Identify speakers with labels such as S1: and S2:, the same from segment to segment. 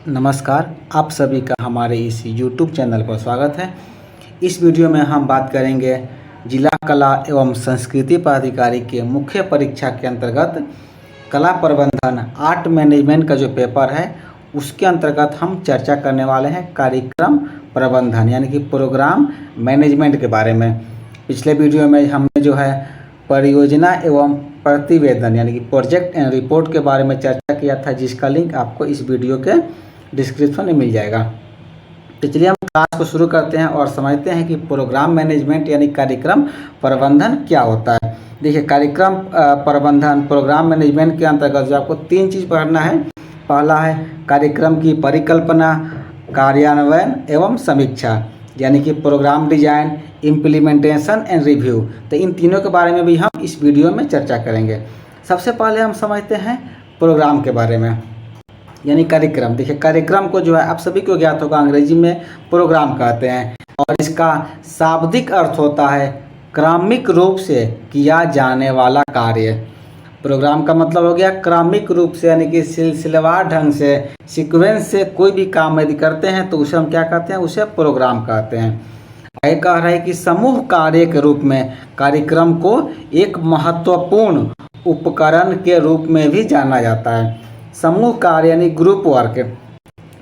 S1: नमस्कार, आप सभी का हमारे इस YouTube चैनल पर स्वागत है। इस वीडियो में हम बात करेंगे जिला कला एवं संस्कृति पदाधिकारी के मुख्य परीक्षा के अंतर्गत कला प्रबंधन आर्ट मैनेजमेंट का जो पेपर है उसके अंतर्गत हम चर्चा करने वाले हैं कार्यक्रम प्रबंधन यानी कि प्रोग्राम मैनेजमेंट के बारे में। पिछले वीडियो में हमने जो है परियोजना एवं प्रतिवेदन यानी कि प्रोजेक्ट एंड रिपोर्ट के बारे में चर्चा किया था, जिसका लिंक आपको इस वीडियो के डिस्क्रिप्शन में मिल जाएगा। तो चलिए हम क्लास को शुरू करते हैं और समझते हैं कि प्रोग्राम मैनेजमेंट यानी कार्यक्रम प्रबंधन क्या होता है। देखिए, कार्यक्रम प्रबंधन प्रोग्राम मैनेजमेंट के अंतर्गत जो आपको तीन चीज़ पढ़ना है। पहला है कार्यक्रम की परिकल्पना, कार्यान्वयन एवं समीक्षा यानी कि programme design, implementation and review. तो इन तीनों के बारे में भी हम इस वीडियो में चर्चा करेंगे। सबसे पहले हम समझते हैं प्रोग्राम के बारे में यानी कार्यक्रम। देखिए, कार्यक्रम को जो है आप सभी को ज्ञात होगा, अंग्रेजी में प्रोग्राम कहते हैं और इसका शाब्दिक अर्थ होता है क्रमिक रूप से किया जाने वाला कार्य। प्रोग्राम का मतलब हो गया क्रमिक रूप से यानी कि सिलसिलेवार ढंग से, सीक्वेंस से कोई भी काम यदि करते हैं तो उसे हम क्या कहते हैं, उसे प्रोग्राम कहते हैं। आगे कह रहा है कि समूह कार्य के रूप में कार्यक्रम को एक महत्वपूर्ण उपकरण के रूप में भी जाना जाता है। समूह कार्य यानी ग्रुप वर्क।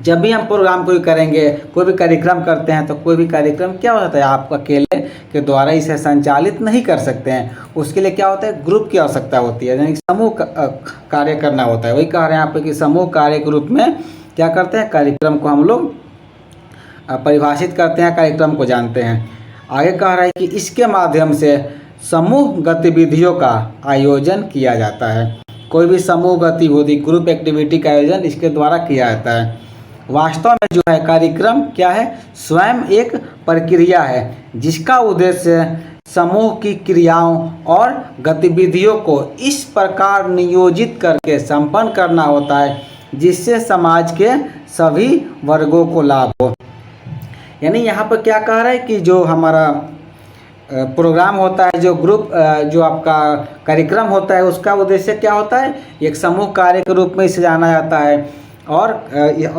S1: जब भी हम प्रोग्राम कोई करेंगे, कोई भी कार्यक्रम करते हैं तो कोई भी कार्यक्रम क्या होता है, आप अकेले के द्वारा इसे संचालित नहीं कर सकते हैं। उसके लिए क्या होता है, ग्रुप की आवश्यकता होती है, यानी समूह कार्य करना होता है। वही कह रहे हैं आप कि समूह कार्य के रूप में क्या करते हैं, कार्यक्रम को हम लोग परिभाषित करते हैं, कार्यक्रम को जानते हैं। आगे कह रहा है कि इसके माध्यम से समूह गतिविधियों का आयोजन किया जाता है। कोई भी समूह गतिविधि, ग्रुप एक्टिविटी का आयोजन इसके द्वारा किया जाता है। वास्तव में जो है कार्यक्रम क्या है, स्वयं एक प्रक्रिया है जिसका उद्देश्य समूह की क्रियाओं और गतिविधियों को इस प्रकार नियोजित करके संपन्न करना होता है जिससे समाज के सभी वर्गों को लाभ हो। यानी यहाँ पर क्या कह रहा है कि जो हमारा प्रोग्राम होता है, जो ग्रुप जो आपका कार्यक्रम होता है, उसका उद्देश्य क्या होता है, एक समूह कार्य के रूप में इसे जाना जाता है। और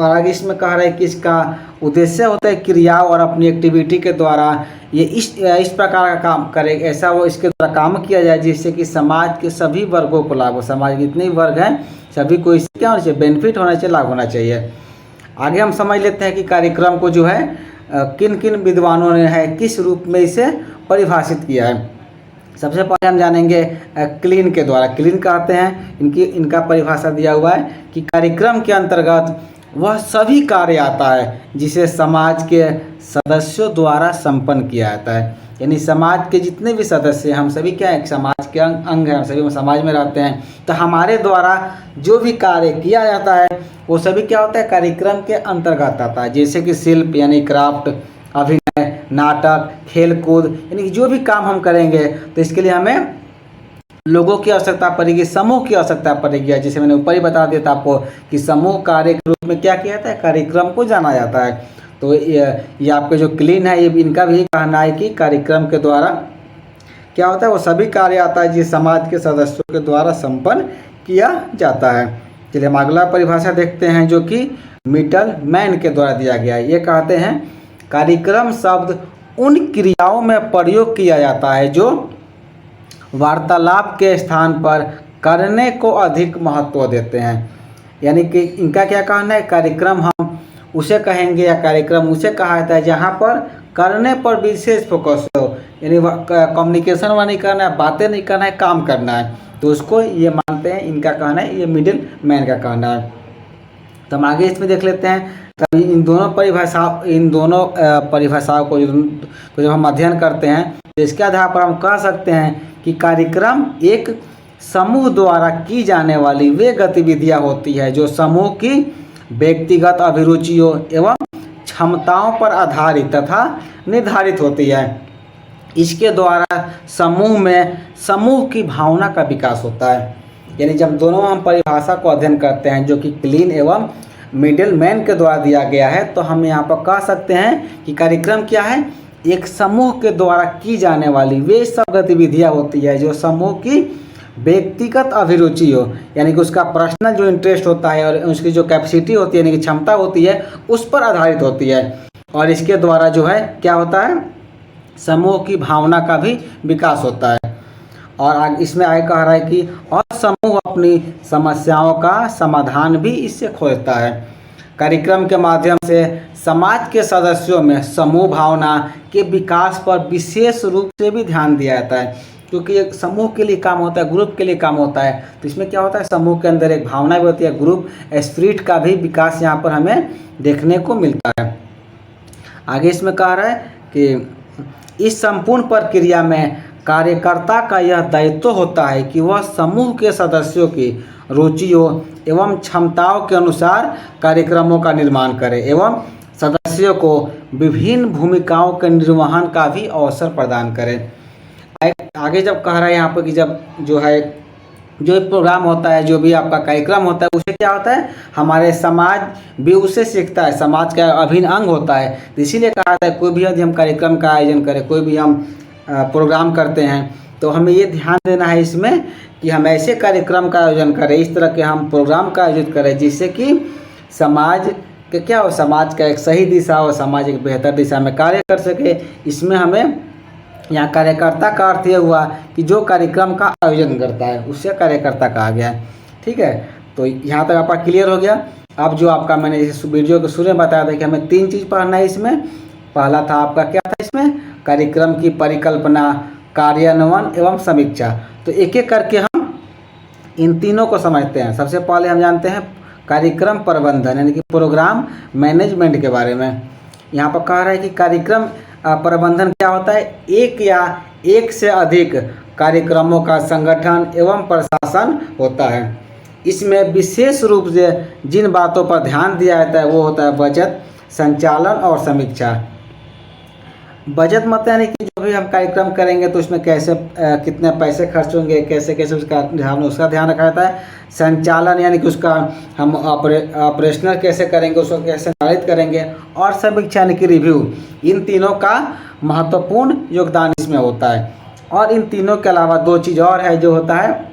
S1: आगे इसमें कह रहा है कि इसका उद्देश्य होता है क्रियाओं और अपनी एक्टिविटी के द्वारा ये इस प्रकार का काम करे, ऐसा वो इसके द्वारा काम किया जाए जिससे कि समाज के सभी वर्गों को लाभ हो। समाज के जितने वर्ग हैं सभी को इससे क्या होना चाहिए, बेनिफिट होना चाहिए, लाभ होना चाहिए। आगे हम समझ लेते हैं कि कार्यक्रम को जो है किन किन विद्वानों ने है किस रूप में इसे परिभाषित किया है। सबसे पहले हम जानेंगे क्लीन के द्वारा। क्लीन कहते हैं, इनका परिभाषा दिया हुआ है कि कार्यक्रम के अंतर्गत वह सभी कार्य आता है जिसे समाज के सदस्यों द्वारा संपन्न किया जाता है। यानी समाज के जितने भी सदस्य, हम सभी क्या है, समाज के अंग हैं, हम सभी समाज में रहते हैं, तो हमारे द्वारा जो भी कार्य किया जाता है वो सभी क्या होता है, कार्यक्रम के अंतर्गत आता है। जैसे कि शिल्प यानी क्राफ्ट, अभिनय, नाटक, खेल कूद, यानी जो भी काम हम करेंगे तो इसके लिए हमें लोगों की आवश्यकता पड़ेगी, समूह की आवश्यकता पड़ेगी। जैसे मैंने ऊपर ही बता दिया था आपको कि समूह कार्य के रूप में क्या किया जाता है, कार्यक्रम को जाना जाता है। तो ये आपके जो क्लीन है, ये इनका भी कहना है कि कार्यक्रम के द्वारा क्या होता है, वो सभी कार्य आता है जिस समाज के सदस्यों के द्वारा संपन्न किया जाता है। चलिए हम अगला परिभाषा देखते हैं जो कि मिडल मैन के द्वारा दिया गया है। ये कहते हैं कार्यक्रम शब्द उन क्रियाओं में प्रयोग किया जाता है जो वार्तालाप के स्थान पर करने को अधिक महत्व देते हैं। यानी कि इनका क्या कहना है, कार्यक्रम हम उसे कहेंगे या कार्यक्रम उसे कहा जाता है जहाँ पर करने पर विशेष फोकस हो, यानी कम्युनिकेशन नहीं करना है, बातें नहीं करना है, काम करना है, तो उसको ये मानते हैं। इनका कहना है, ये मिडिल मैन का कहना है। तो हम आगे इसमें देख लेते हैं। तभी इन दोनों परिभाषाओं को जब हम अध्ययन करते हैं तो इसके आधार पर हम कह सकते हैं कि कार्यक्रम एक समूह द्वारा की जाने वाली वे गतिविधियां होती है जो समूह की व्यक्तिगत अभिरुचियों एवं क्षमताओं पर आधारित तथा निर्धारित होती है। इसके द्वारा समूह में समूह की भावना का विकास होता है। यानी जब दोनों हम परिभाषा को अध्ययन करते हैं जो कि क्लीन एवं मिडिल मैन के द्वारा दिया गया है, तो हम यहाँ पर कह सकते हैं कि कार्यक्रम क्या है, एक समूह के द्वारा की जाने वाली वे सब गतिविधियाँ होती है जो समूह की व्यक्तिगत अभिरुचि हो, यानी कि उसका पर्सनल जो इंटरेस्ट होता है और उसकी जो कैपेसिटी होती है यानी कि क्षमता होती है उस पर आधारित होती है। और इसके द्वारा जो है क्या होता है, समूह की भावना का भी विकास होता है। और इसमें आगे कह रहा है कि और समूह अपनी समस्याओं का समाधान भी इससे खोजता है। कार्यक्रम के माध्यम से समाज के सदस्यों में समूह भावना के विकास पर विशेष रूप से भी ध्यान दिया जाता है, क्योंकि एक समूह के लिए काम होता है, ग्रुप के लिए काम होता है। तो इसमें क्या होता है, समूह के अंदर एक भावना भी होती है, ग्रुप स्पिरिट का भी विकास यहाँ पर हमें देखने को मिलता है। आगे इसमें कह रहा है कि इस संपूर्ण प्रक्रिया में कार्यकर्ता का यह दायित्व होता है कि वह समूह के सदस्यों की रुचियों एवं क्षमताओं के अनुसार कार्यक्रमों का निर्माण करे एवं सदस्यों को विभिन्न भूमिकाओं के निर्वहन का भी अवसर प्रदान करे। आगे जब कह रहा है यहाँ पर कि जब जो प्रोग्राम होता है, जो भी आपका कार्यक्रम होता है, उससे क्या होता है, हमारे समाज भी उससे सीखता है, समाज का अभिन्न अंग होता है। तो इसीलिए कहा जाता है कोई भी यदि हम कार्यक्रम का आयोजन करें, कोई भी हम प्रोग्राम करते हैं तो हमें ये ध्यान देना है इसमें कि हम ऐसे कार्यक्रम का आयोजन करें, इस तरह के हम प्रोग्राम का आयोजित करें जिससे कि समाज के क्या हो, समाज का एक सही दिशा हो, समाज एक बेहतर दिशा में कार्य कर सके। इसमें हमें यहाँ कार्यकर्ता का अर्थ ये हुआ कि जो कार्यक्रम का आयोजन करता है उससे कार्यकर्ता कहा गया है। ठीक है, तो यहाँ तक आपका क्लियर हो गया। अब जो आपका मैंने इस वीडियो के शुरू में बताया था कि हमें 3 चीज़ पढ़ना है इसमें। पहला था आपका क्या था इसमें, कार्यक्रम की परिकल्पना, कार्यान्वयन एवं समीक्षा। तो एक एक करके हम इन तीनों को समझते हैं। सबसे पहले हम जानते हैं कार्यक्रम प्रबंधन यानी कि प्रोग्राम मैनेजमेंट के बारे में। यहाँ पर कह रहा है कि कार्यक्रम प्रबंधन क्या होता है, एक या एक से अधिक कार्यक्रमों का संगठन एवं प्रशासन होता है। इसमें विशेष रूप से जिन बातों पर ध्यान दिया जाता है वो होता है बजट, संचालन और समीक्षा। बजट मतलब यानी कि जो भी हम कार्यक्रम करेंगे तो उसमें कैसे कितने पैसे खर्च होंगे, कैसे कैसे उसका ध्यान रखा जाता है। संचालन यानी कि उसका हम ऑपरेशनल कैसे करेंगे, उसको कैसे संचालित करेंगे। और समीक्षा यानी कि रिव्यू। इन तीनों का महत्वपूर्ण योगदान इसमें होता है। और इन तीनों के अलावा 2 चीज़ और है जो होता है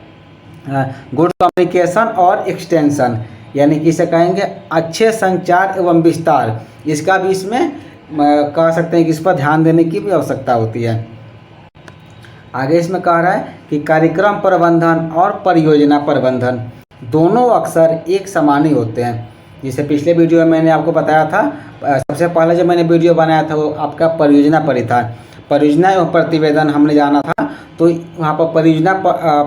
S1: गुड कम्युनिकेशन और एक्सटेंशन, यानी कि इसे कहेंगे अच्छे संचार एवं विस्तार। इसका भी इसमें कह सकते हैं कि इस पर ध्यान देने की भी आवश्यकता होती है। आगे इसमें कह रहा है कि कार्यक्रम प्रबंधन और परियोजना प्रबंधन दोनों अक्सर एक समान ही होते हैं। जैसे पिछले वीडियो में मैंने आपको बताया था, सबसे पहले जब मैंने वीडियो बनाया था वो आपका परियोजना पर ही था। परियोजना एवं प्रतिवेदन हमने जाना था, तो वहाँ पर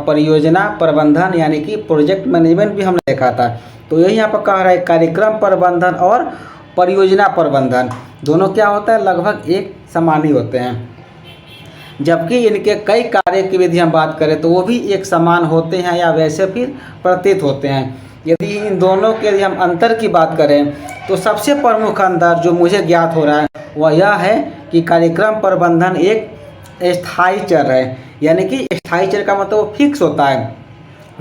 S1: परियोजना प्रबंधन यानी कि प्रोजेक्ट मैनेजमेंट भी हमने देखा था। तो यही यहाँ पर कह रहा है कार्यक्रम प्रबंधन और परियोजना प्रबंधन दोनों क्या होता है, लगभग एक समान ही होते हैं। जबकि इनके कई कार्य की यदि हम बात करें तो वो भी एक समान होते हैं या वैसे फिर प्रतीत होते हैं। यदि इन दोनों के यदि हम अंतर की बात करें तो सबसे प्रमुख अंतर जो मुझे ज्ञात हो रहा है वह यह है कि कार्यक्रम प्रबंधन एक स्थायी चर है, यानी कि स्थायी चर का मतलब वो फिक्स होता है।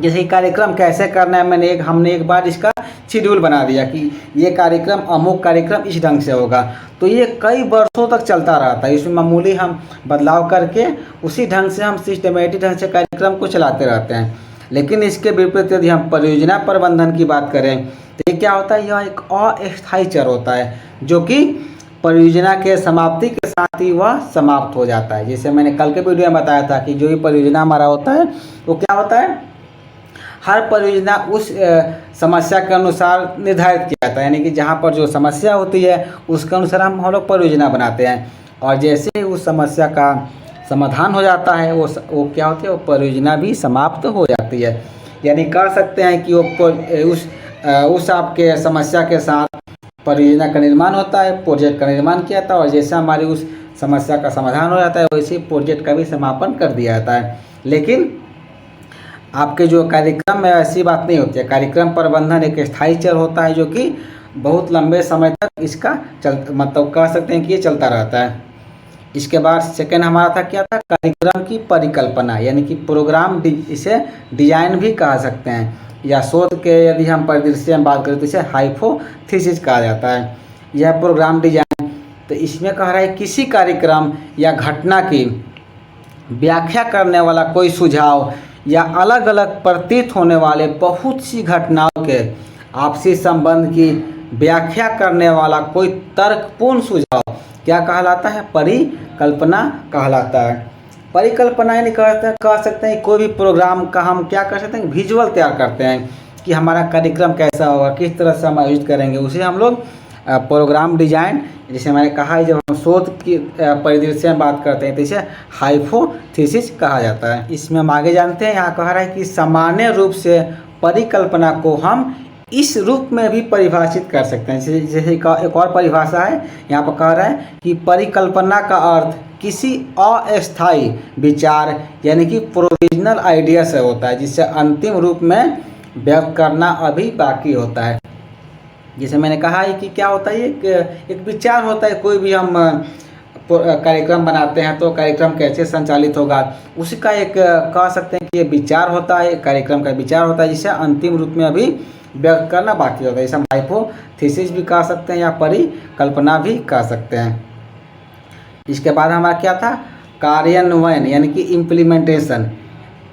S1: जैसे कि कार्यक्रम कैसे करना है, हमने एक बार इसका शेड्यूल बना दिया कि ये कार्यक्रम अमुक कार्यक्रम इस ढंग से होगा, तो ये कई वर्षों तक चलता रहता है। इसमें मामूली हम बदलाव करके उसी ढंग से हम सिस्टमेटिक ढंग से कार्यक्रम को चलाते रहते हैं। लेकिन इसके विपरीत यदि हम परियोजना प्रबंधन की बात करें तो ये क्या होता है, यह एक अस्थायी चर होता है जो कि परियोजना के समाप्ति के साथ ही वह समाप्त हो जाता है। जैसे मैंने कल के वीडियो में बताया था कि जो भी परियोजना हमारा होता है वो क्या होता है, हर परियोजना उस समस्या के अनुसार निर्धारित किया जाता है, यानी कि जहाँ पर जो समस्या होती है उसके अनुसार हम लोग परियोजना बनाते हैं। और जैसे ही उस समस्या का समाधान हो जाता है वो क्या होती है, वो परियोजना भी समाप्त हो जाती है। यानी कह सकते हैं कि वो उस आपके समस्या के साथ परियोजना का निर्माण होता है, प्रोजेक्ट का निर्माण किया जाता है, और जैसे हमारी उस समस्या का समाधान हो जाता है वैसे प्रोजेक्ट का भी समापन कर दिया जाता है। लेकिन आपके जो कार्यक्रम में ऐसी बात नहीं होती है। कार्यक्रम प्रबंधन एक स्थायी चर होता है जो कि बहुत लंबे समय तक इसका मतलब कह सकते हैं कि ये चलता रहता है। इसके बाद सेकंड हमारा था क्या था, कार्यक्रम की परिकल्पना, यानी कि प्रोग्राम इसे डिजाइन भी कह सकते हैं, या शोध के यदि हम परिदृश्य में बात करें तो इसे हाइपोथेसिस कहा जाता है। यह प्रोग्राम डिजाइन, तो इसमें कह रहा है किसी कार्यक्रम या घटना की व्याख्या करने वाला कोई सुझाव या अलग अलग प्रतीत होने वाले बहुत सी घटनाओं के आपसी संबंध की व्याख्या करने वाला कोई तर्कपूर्ण सुझाव क्या कहलाता है? परिकल्पना कहलाता है। परिकल्पना यानी कह सकते हैं कोई भी प्रोग्राम का हम क्या कर सकते हैं, विजुअल तैयार करते हैं कि हमारा कार्यक्रम कैसा होगा, किस तरह से हम आयोजित करेंगे, उसे हम लोग प्रोग्राम डिजाइन, जैसे मैंने कहा है जब हम शोध की परिदृश्य में बात करते हैं तो इसे हाइपोथेसिस कहा जाता है। इसमें हम आगे जानते हैं, यहाँ कह रहा है कि सामान्य रूप से परिकल्पना को हम इस रूप में भी परिभाषित कर सकते हैं। जैसे एक और परिभाषा है, यहाँ पर कह रहा है कि परिकल्पना का अर्थ किसी अस्थायी विचार यानी कि प्रोविजनल आइडिया से होता है जिससे अंतिम रूप में व्यक्त करना अभी बाकी होता है। जैसे मैंने कहा है कि क्या होता है, एक विचार होता है। कोई भी हम कार्यक्रम बनाते हैं तो कार्यक्रम कैसे संचालित होगा, उसी का एक कह सकते हैं कि ये विचार होता है, कार्यक्रम का विचार होता है जिसे अंतिम रूप में अभी व्यक्त करना बाकी होता है। इसे हम हाइपोथेसिस भी कह सकते हैं या परिकल्पना भी कह सकते हैं। इसके बाद हमारा क्या था, कार्यान्वयन यानी कि इम्प्लीमेंटेशन।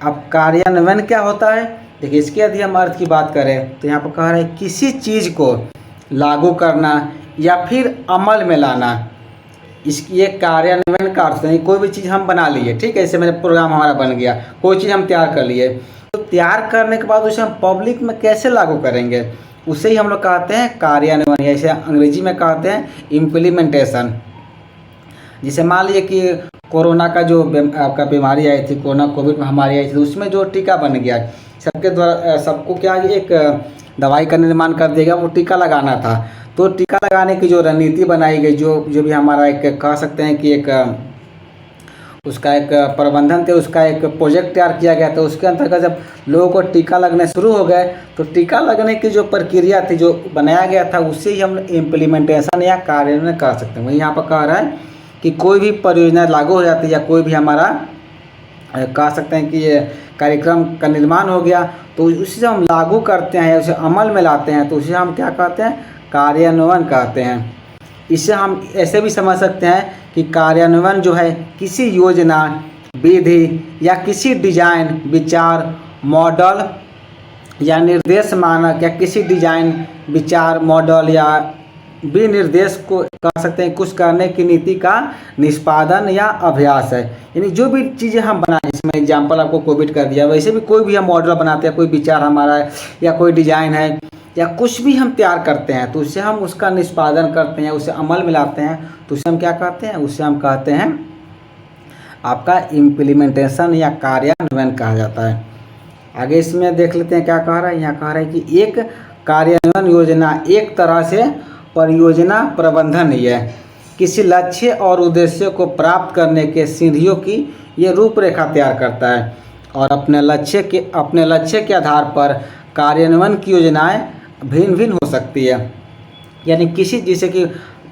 S1: अब कार्यान्वयन क्या होता है, देखिए इसके यदि हम अर्थ की बात करें तो यहाँ पर कह रहे हैं किसी चीज़ को लागू करना या फिर अमल में लाना, इसकी एक कार्यान्वयन का अर्थ नहीं। कोई भी चीज़ हम बना लिए, ठीक है, जैसे मेरे प्रोग्राम हमारा बन गया, कोई चीज़ हम तैयार कर लिए, तो तैयार करने के बाद उसे हम पब्लिक में कैसे लागू करेंगे, उसे ही हम लोग कहते हैं कार्यान्वयन, या इसे अंग्रेजी में कहते हैं इम्प्लीमेंटेशन। जैसे मान लीजिए कि कोरोना का जो आपका बीमारी आई थी, कोरोना कोविड महामारी आई थी, तो उसमें जो टीका बन गया, सबके द्वारा सबको क्या एक दवाई का निर्माण कर दिया गया, वो टीका लगाना था। तो टीका लगाने की जो रणनीति बनाई गई, जो भी हमारा एक कह सकते हैं कि एक उसका एक प्रबंधन थे, उसका एक प्रोजेक्ट तैयार किया गया था। उसके अंतर्गत जब लोगों को टीका लगने शुरू हो गए तो टीका लगने की जो प्रक्रिया थी, जो बनाया गया था, उससे ही हम इम्प्लीमेंटेशन या कार्यान्वयन कर सकते हैं। वही यहाँ पर कह रहा है कि कोई भी परियोजना लागू हो जाती है या कोई भी हमारा कह सकते हैं कि ये कार्यक्रम का निर्माण हो गया, तो उसे जब हम लागू करते हैं या उसे अमल में लाते हैं तो उसे हम क्या कहते हैं, कार्यान्वयन कहते हैं। इससे हम ऐसे भी समझ सकते हैं कि कार्यान्वयन जो है किसी योजना, विधि या किसी डिजाइन, विचार, मॉडल या निर्देश मानक या किसी डिजाइन, विचार, मॉडल या विनिर्देश को कह सकते हैं कुछ करने की नीति का निष्पादन या अभ्यास है। यानी जो भी चीज़ें हम बनाएं, इसमें एग्जाम्पल आपको कोविड कर दिया, वैसे भी कोई भी हम मॉडल बनाते हैं, कोई विचार हमारा है या कोई डिजाइन है या कुछ भी हम तैयार करते हैं, तो उससे हम उसका निष्पादन करते हैं, उसे अमल में लाते हैं, तो उसे हम क्या कहते हैं, उसे हम कहते हैं आपका इम्प्लीमेंटेशन या कार्यान्वयन कहा जाता है। आगे इसमें देख लेते हैं क्या कह रहा है। यहाँ कह रहा है कि एक कार्यान्वयन योजना एक तरह से परियोजना प्रबंधन है, किसी लक्ष्य और उद्देश्य को प्राप्त करने के सीढ़ियों की ये रूपरेखा तैयार करता है और अपने लक्ष्य के आधार पर कार्यान्वयन की योजनाएं भिन्न भिन्न हो सकती है। यानी किसी, जैसे कि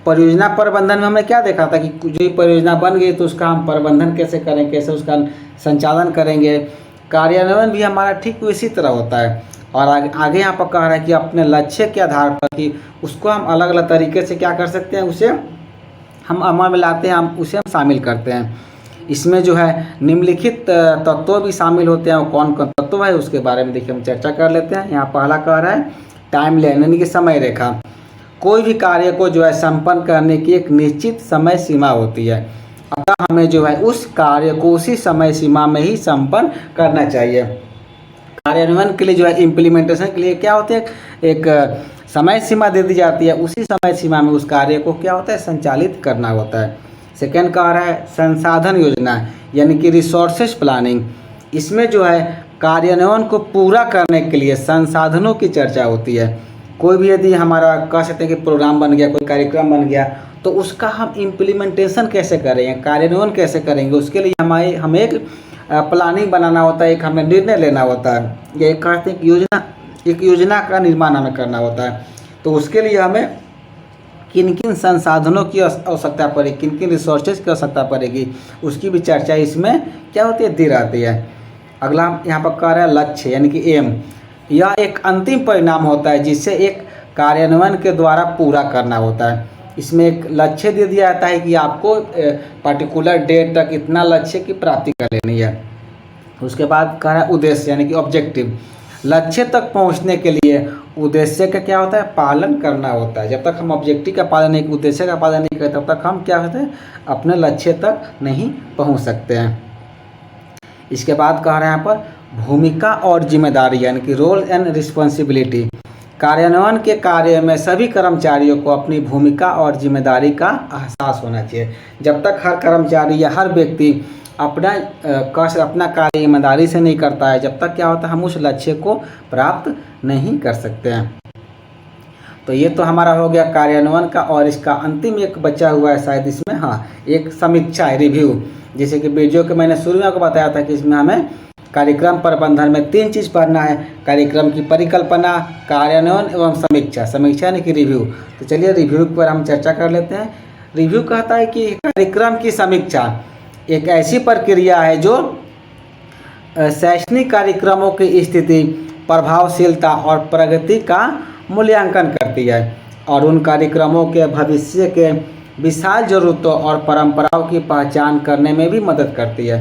S1: परियोजना प्रबंधन में हमने क्या देखा था कि जो परियोजना बन गई तो उसका हम प्रबंधन कैसे करें, कैसे उसका संचालन करेंगे। कार्यान्वयन भी हमारा ठीक उसी तरह होता है। और आगे यहाँ पर कह रहा है कि अपने लक्ष्य के आधार पर कि उसको हम अलग अलग तरीके से क्या कर सकते हैं, उसे हम अमल में लाते हैं, उसे हम शामिल करते हैं। इसमें जो है निम्नलिखित तत्व भी शामिल होते हैं। और कौन कौन तत्व है उसके बारे में देखिए हम चर्चा कर लेते हैं। यहाँ पहला कह रहा है टाइम लाइन यानी कि समय रेखा। कोई भी कार्य को जो है संपन्न करने की एक निश्चित समय सीमा होती है, अतः हमें जो है उस कार्य को उसी समय सीमा में ही संपन्न करना चाहिए। कार्यान्वयन के लिए जो है इम्प्लीमेंटेशन के लिए क्या होते हैं, एक समय सीमा दे दी जाती है, उसी समय सीमा में उस कार्य को क्या होता है, संचालित करना होता है। सेकेंड कह रहा है संसाधन योजना यानी कि रिसोर्सेज प्लानिंग। इसमें जो है कार्यान्वयन को पूरा करने के लिए संसाधनों की चर्चा होती है। कोई भी यदि हमारा कह सकते हैं कि प्रोग्राम बन गया, कोई कार्यक्रम बन गया, तो उसका हम इम्प्लीमेंटेशन कैसे करेंगे, कार्यान्वयन कैसे करेंगे, उसके लिए हमें एक प्लानिंग बनाना होता है, एक हमें निर्णय लेना होता है, या एक कहते हैं एक योजना का निर्माण हमें करना होता है। तो उसके लिए हमें किन किन संसाधनों की आवश्यकता पड़ेगी, किन किन रिसोर्सेज की आवश्यकता पड़ेगी, उसकी भी चर्चा इसमें क्या होती है, दी रहती है। अगला यहाँ पर कह रहा है लक्ष्य यानी कि एम। यह एक अंतिम परिणाम होता है जिसे एक कार्यान्वयन के द्वारा पूरा करना होता है। इसमें एक लक्ष्य दे दिया जाता है कि आपको पर्टिकुलर डेट तक इतना लक्ष्य की प्राप्ति कर लेनी है। उसके बाद कह रहा है उद्देश्य यानी कि ऑब्जेक्टिव। लक्ष्य तक पहुंचने के लिए उद्देश्य का क्या होता है, पालन करना होता है। जब तक हम ऑब्जेक्टिव का पालन नहीं, उद्देश्य का पालन नहीं करते, तब तक हम क्या होते हैं, अपने लक्ष्य तक नहीं पहुंच सकते हैं। इसके बाद कह रहे हैं यहाँ पर भूमिका और जिम्मेदारी यानी कि रोल एंड रिस्पॉन्सिबिलिटी। कार्यान्वयन के कार्य में सभी कर्मचारियों को अपनी भूमिका और जिम्मेदारी का एहसास होना चाहिए। जब तक हर कर्मचारी या हर व्यक्ति अपना कार्य ईमानदारी से नहीं करता है, जब तक क्या होता है, हम उस लक्ष्य को प्राप्त नहीं कर सकते हैं। तो ये तो हमारा हो गया कार्यान्वयन का। और इसका अंतिम एक बचा हुआ है शायद इसमें, हाँ, एक समीक्षा है, रिव्यू। जैसे कि वीडियो के मैंने शुरू में आपको बताया था कि इसमें हमें कार्यक्रम प्रबंधन में 3 चीज़ पढ़ना है, कार्यक्रम की परिकल्पना, कार्यान्वयन एवं समीक्षा। समीक्षा यानी कि रिव्यू। तो चलिए रिव्यू पर हम चर्चा कर लेते हैं। रिव्यू कहता है कि कार्यक्रम की समीक्षा एक ऐसी प्रक्रिया है जो शैक्षणिक कार्यक्रमों की स्थिति, प्रभावशीलता और प्रगति का मूल्यांकन करती है और उन कार्यक्रमों के भविष्य के विशाल जरूरतों और परंपराओं की पहचान करने में भी मदद करती है।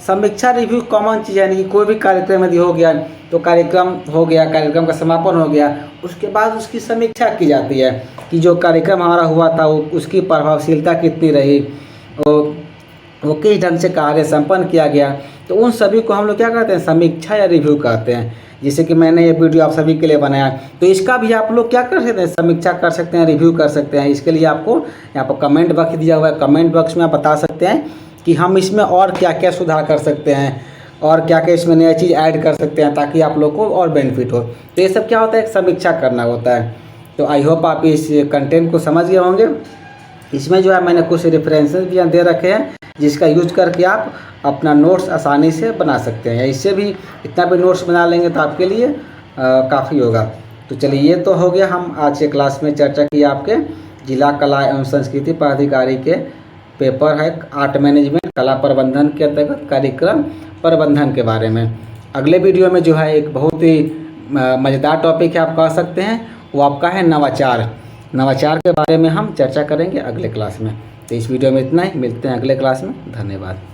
S1: समीक्षा रिव्यू कॉमन चीज़ यानी कि कोई भी कार्यक्रम यदि हो गया तो कार्यक्रम हो गया, कार्यक्रम का समापन हो गया, उसके बाद उसकी समीक्षा की जाती है कि जो कार्यक्रम हमारा हुआ था वो उसकी प्रभावशीलता कितनी रही, वो किस ढंग से कार्य संपन्न किया गया। तो उन सभी को हम लोग क्या कहते हैं, समीक्षा या रिव्यू कहते हैं। जैसे कि मैंने ये वीडियो आप सभी के लिए बनाया, तो इसका भी आप लोग क्या कर सकते हैं, समीक्षा कर सकते हैं, रिव्यू कर सकते हैं। इसके लिए आपको यहाँ पर कमेंट बॉक्स दिया हुआ है, कमेंट बॉक्स में आप बता सकते हैं कि हम इसमें और क्या क्या सुधार कर सकते हैं और क्या क्या इसमें नया चीज़ ऐड कर सकते हैं ताकि आप लोग को और बेनिफिट हो। तो ये सब क्या होता है, एक समीक्षा करना होता है। तो आई होप आप इस कंटेंट को समझ गए होंगे। इसमें जो है मैंने कुछ रेफरेंसेस भी दे रखे हैं जिसका यूज करके आप अपना नोट्स आसानी से बना सकते हैं, या इससे भी इतना भी नोट्स बना लेंगे तो आपके लिए काफ़ी होगा। तो चलिए ये तो हो गया, हम आज के क्लास में चर्चा की आपके जिला कला एवं संस्कृति पदाधिकारी के पेपर है आर्ट मैनेजमेंट कला प्रबंधन के अंतर्गत कार्यक्रम प्रबंधन के बारे में। अगले वीडियो में जो है एक बहुत ही मज़ेदार टॉपिक है आप कह सकते हैं, वो आपका है नवाचार। नवाचार के बारे में हम चर्चा करेंगे अगले क्लास में। तो इस वीडियो में इतना ही, मिलते हैं अगले क्लास में। धन्यवाद।